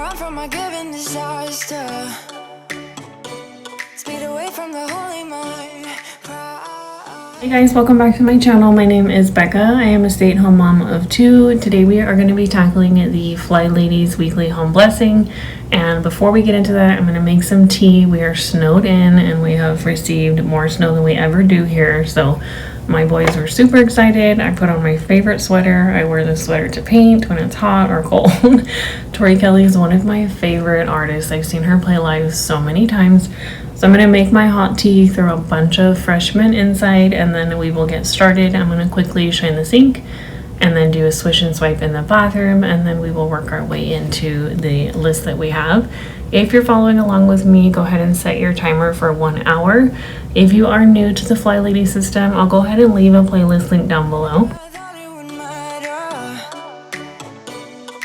run from my given disaster. Speed away from the holy mind. Hey guys, welcome back to my channel. My name is Becca. I am a stay-at-home mom of 2. Today we are going to be tackling the FlyLadys weekly home blessing. And before we get into that, I'm going to make some tea. We are snowed in and we have received more snow than we ever do here. So my boys were super excited. I put on my favorite sweater. I wear this sweater to paint when it's hot or cold. Tori Kelly is one of my favorite artists. I've seen her play live so many times. So I'm going to make my hot tea, throw a bunch of fresh mint inside, and then we will get started. I'm going to quickly shine the sink and then do a swish and swipe in the bathroom, and then we will work our way into the list that we have. If you're following along with me, go ahead and set your timer for 1 hour. If you are new to the FlyLady system, I'll go ahead and leave a playlist link down below.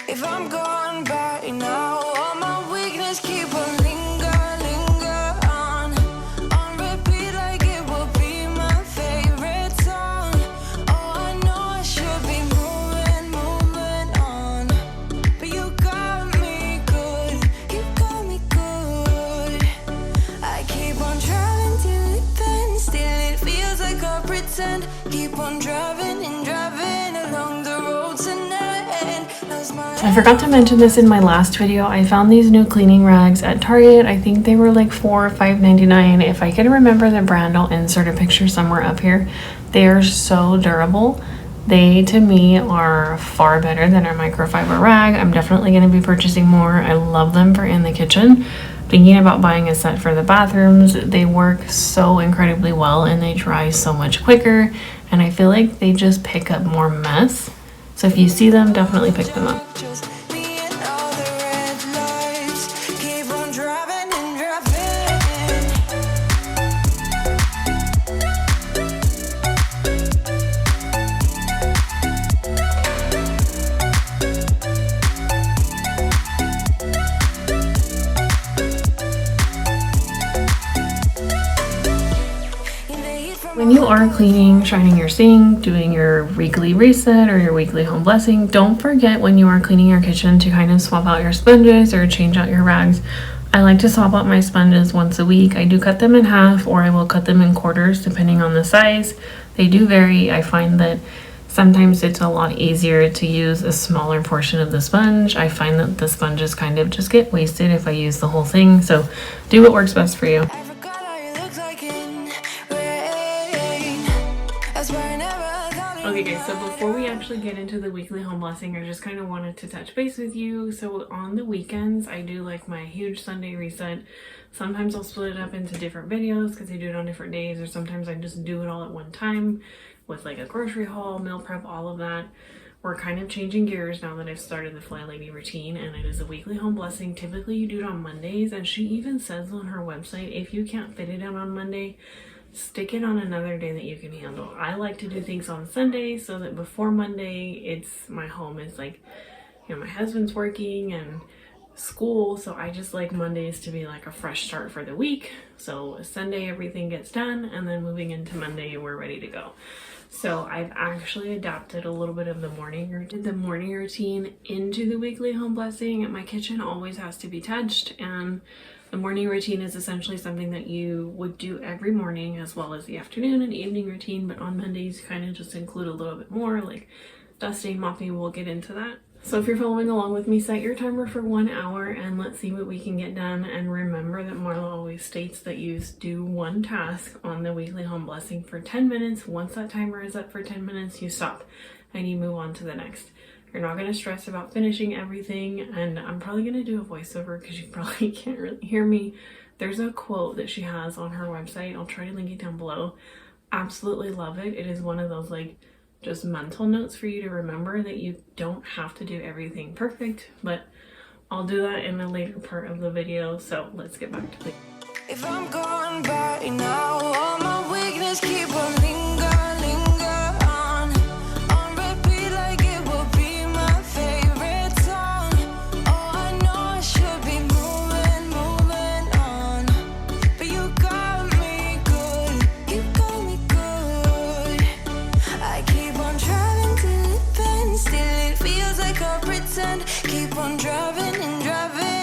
If I'm gone by now, all my weakness keep on linger on repeat like it will be my favorite song. Oh, I know I should be moving on, but you got me good, you got me good. I keep on driving till it bends, still it feels like I pretend. Keep on driving and driving along the road tonight. I forgot to mention this in my last video. I found these new cleaning rags at Target. I think they were like $4 or $5.99. If I can remember the brand, I'll insert a picture somewhere up here. They are so durable. They, to me, are far better than our microfiber rag. I'm definitely going to be purchasing more. I love them for in the kitchen. Thinking about buying a set for the bathrooms. They work so incredibly well and they dry so much quicker. And I feel like they just pick up more mess. So if you see them, definitely pick them up. When you are cleaning, shining your sink, doing your weekly reset or your weekly home blessing, don't forget when you are cleaning your kitchen to kind of swap out your sponges or change out your rags. I like to swap out my sponges once a week. I do cut them in half, or I will cut them in quarters depending on the size. They do vary. I find that sometimes it's a lot easier to use a smaller portion of the sponge. I find that the sponges kind of just get wasted if I use the whole thing. So do what works best for you. Okay guys, so before we actually get into the weekly home blessing, I just kind of wanted to touch base with you. So on the weekends, I do like my huge Sunday reset. Sometimes I'll split it up into different videos because I do it on different days, or sometimes I just do it all at one time with like a grocery haul, meal prep, all of that. We're kind of changing gears now that I've started the FlyLady routine, and it is a weekly home blessing. Typically you do it on Mondays, and she even says on her website, if you can't fit it in on Monday, stick it on another day that you can handle. I like to do things on Sunday so that before Monday, my home is like, you know, my husband's working and school, so I just like Mondays to be like a fresh start for the week. So Sunday everything gets done, and then moving into Monday we're ready to go. So I've actually adapted a little bit of the morning routine into the weekly home blessing. My kitchen always has to be touched, and the morning routine is essentially something that you would do every morning, as well as the afternoon and evening routine, but on Mondays kind of just include a little bit more, like dusting, mopping. We'll get into that. So if you're following along with me, set your timer for 1 hour and let's see what we can get done. And remember that Marla always states that you do one task on the weekly home blessing for 10 minutes. Once that timer is up for 10 minutes, you stop and you move on to the next. You're not going to stress about finishing everything, and I'm probably going to do a voiceover because you probably can't really hear me. There's a quote that she has on her website. I'll try to link it down below. Absolutely love it. It is one of those like just mental notes for you to remember that you don't have to do everything perfect, but I'll do that in a later part of the video. So let's get back to it. If I'm gone by now, all my weakness keep on linger on repeat like it will be my favorite song. Oh, I know I should be moving on, but you got me good, you got me good. I keep on driving till it bends, still it feels like I pretend. Keep on driving and driving.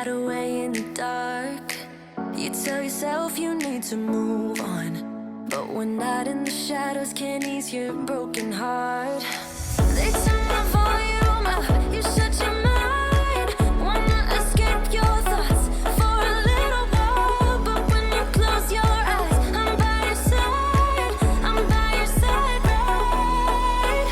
hide away in the dark. You tell yourself you need to move on, but one night in the shadows can't ease your broken heart. They turn the volume up, you shut your mind. Wanna escape your thoughts for a little while, but when you close your eyes, I'm by your side, I'm by your side, right?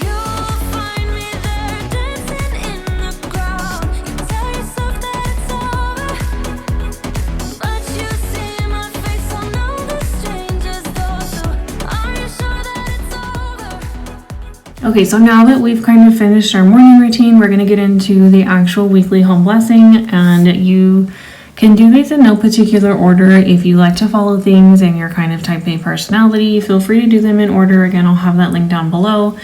You'll find me there dancing in the crowd. You tell yourself that it's over, but you see my face on all the strangers' doors. So are you sure that it's over? Okay, so now that we've kind of finished our morning routine, we're going to get into the actual weekly home blessing, and you can do these in no particular order. If you like to follow things and you're kind of type A personality, feel free to do them in order. Again, I'll have that link down below.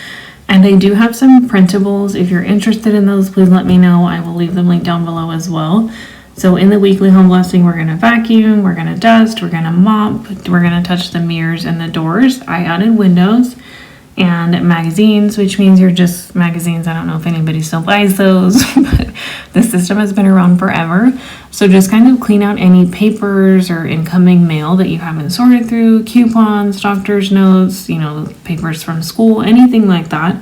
And I do have some printables. If you're interested in those, please let me know. I will leave them linked down below as well. So in the weekly home blessing, we're going to vacuum, we're going to dust, we're going to mop, we're going to touch the mirrors and the doors. I added windows and magazines, which means you're just magazines. I don't know if anybody still buys those, but the system has been around forever. So just kind of clean out any papers or incoming mail that you haven't sorted through, coupons, doctor's notes, papers from school, anything like that.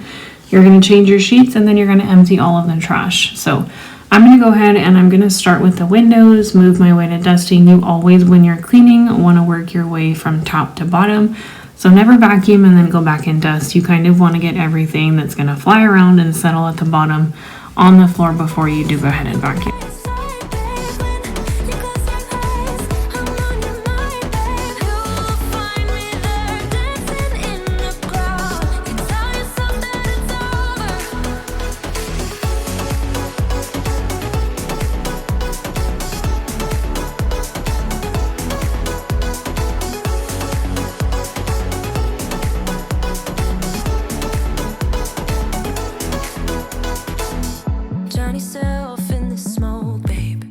You're going to change your sheets and then you're going to empty all of the trash. So I'm going to go ahead and I'm going to start with the windows, move my way to dusting. You always, when you're cleaning, want to work your way from top to bottom. So never vacuum and then go back and dust. You kind of want to get everything that's going to fly around and settle at the bottom on the floor before you do go ahead and vacuum. Drown yourself in the smoke, babe.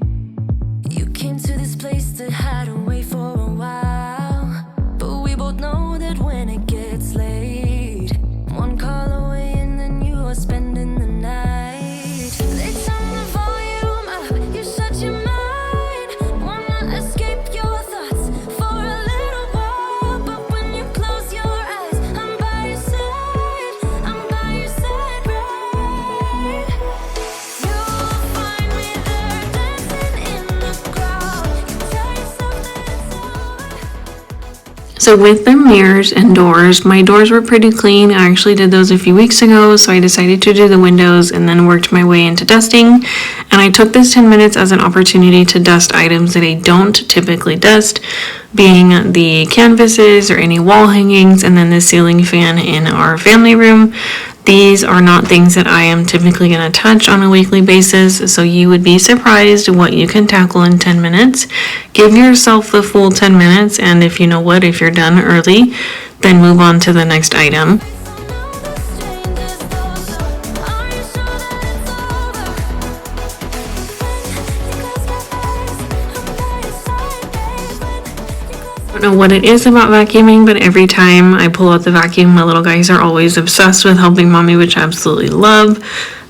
You came to this place to hide away for a while, but we both know that when it gets late, one call away and then you are spending the night. They turn the volume up, you shut your mind. Wanna escape your thoughts for a little while, but when you close your eyes, I'm by your side, I'm by your side, right? You'll find me there dancing in the crowd. You tell yourself that it's over. So with the mirrors and doors, my doors were pretty clean. I actually did those a few weeks ago, so I decided to do the windows and then worked my way into dusting. And I took this 10 minutes as an opportunity to dust items that I don't typically dust, being the canvases or any wall hangings, and then the ceiling fan in our family room. These are not things that I am typically going to touch on a weekly basis, so you would be surprised what you can tackle in 10 minutes. Give yourself the full 10 minutes, and if you know what, if you're done early, then move on to the next item. I don't know what it is about vacuuming, but every time I pull out the vacuum, my little guys are always obsessed with helping mommy, which I absolutely love.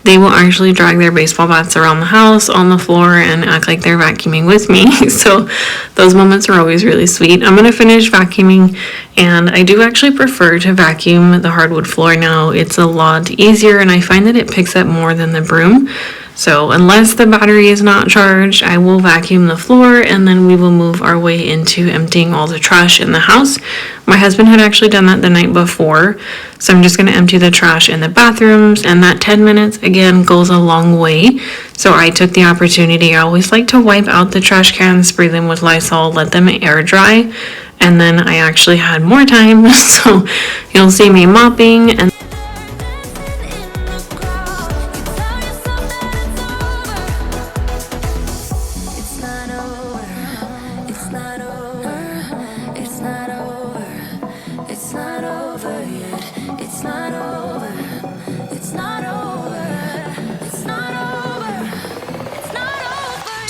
They will actually drag their baseball bats around the house, on the floor, and act like they're vacuuming with me. So those moments are always really sweet. I'm going to finish vacuuming, and I do actually prefer to vacuum the hardwood floor now. It's a lot easier, and I find that it picks up more than the broom. So unless the battery is not charged, I will vacuum the floor and then we will move our way into emptying all the trash in the house. My husband had actually done that the night before, so I'm just going to empty the trash in the bathrooms, and that 10 minutes again goes a long way. So I took the opportunity. I always like to wipe out the trash cans, spray them with Lysol, let them air dry, and then I actually had more time, so you'll see me mopping and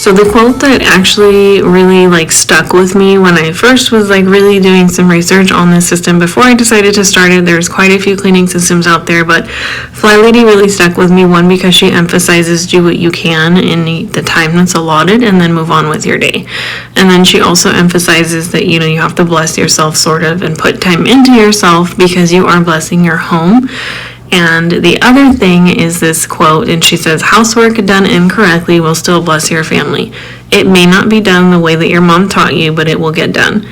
So the quote that actually really like stuck with me when I first was like really doing some research on this system before I decided to start it, there's quite a few cleaning systems out there, but FlyLady really stuck with me. One, because she emphasizes do what you can in the time that's allotted and then move on with your day. And then she also emphasizes that, you know, you have to bless yourself sort of and put time into yourself because you are blessing your home. And the other thing is this quote, and she says, housework done incorrectly will still bless your family. It may not be done the way that your mom taught you, but it will get done.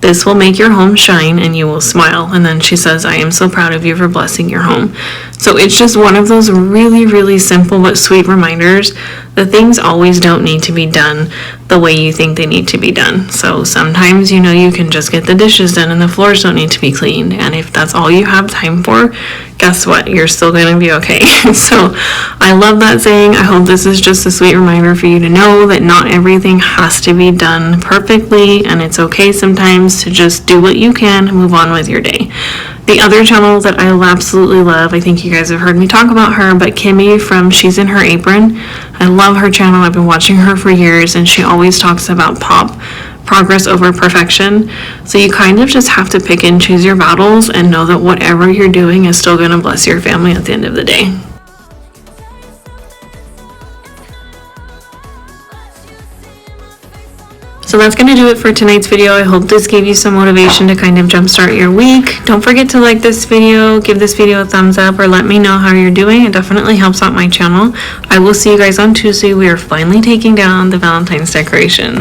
This will make your home shine and you will smile. And then she says, I am so proud of you for blessing your home. So it's just one of those really, really simple but sweet reminders that things always don't need to be done the way you think they need to be done. So sometimes, you know, you can just get the dishes done and the floors don't need to be cleaned. And if that's all you have time for, guess what? You're still going to be okay. So I love that saying. I hope this is just a sweet reminder for you to know that not everything has to be done perfectly, and it's okay sometimes to just do what you can and move on with your day. The other channel that I absolutely love, I think you guys have heard me talk about her, but Kimmy from She's in Her Apron. I love her channel. I've been watching her for years, and she always talks about progress over perfection. So you kind of just have to pick and choose your battles and know that whatever you're doing is still going to bless your family at the end of the day. So that's going to do it for tonight's video. I hope this gave you some motivation to kind of jumpstart your week. Don't forget to like this video, give this video a thumbs up, or let me know how you're doing. It definitely helps out my channel. I will see you guys on Tuesday. We are finally taking down the Valentine's decoration.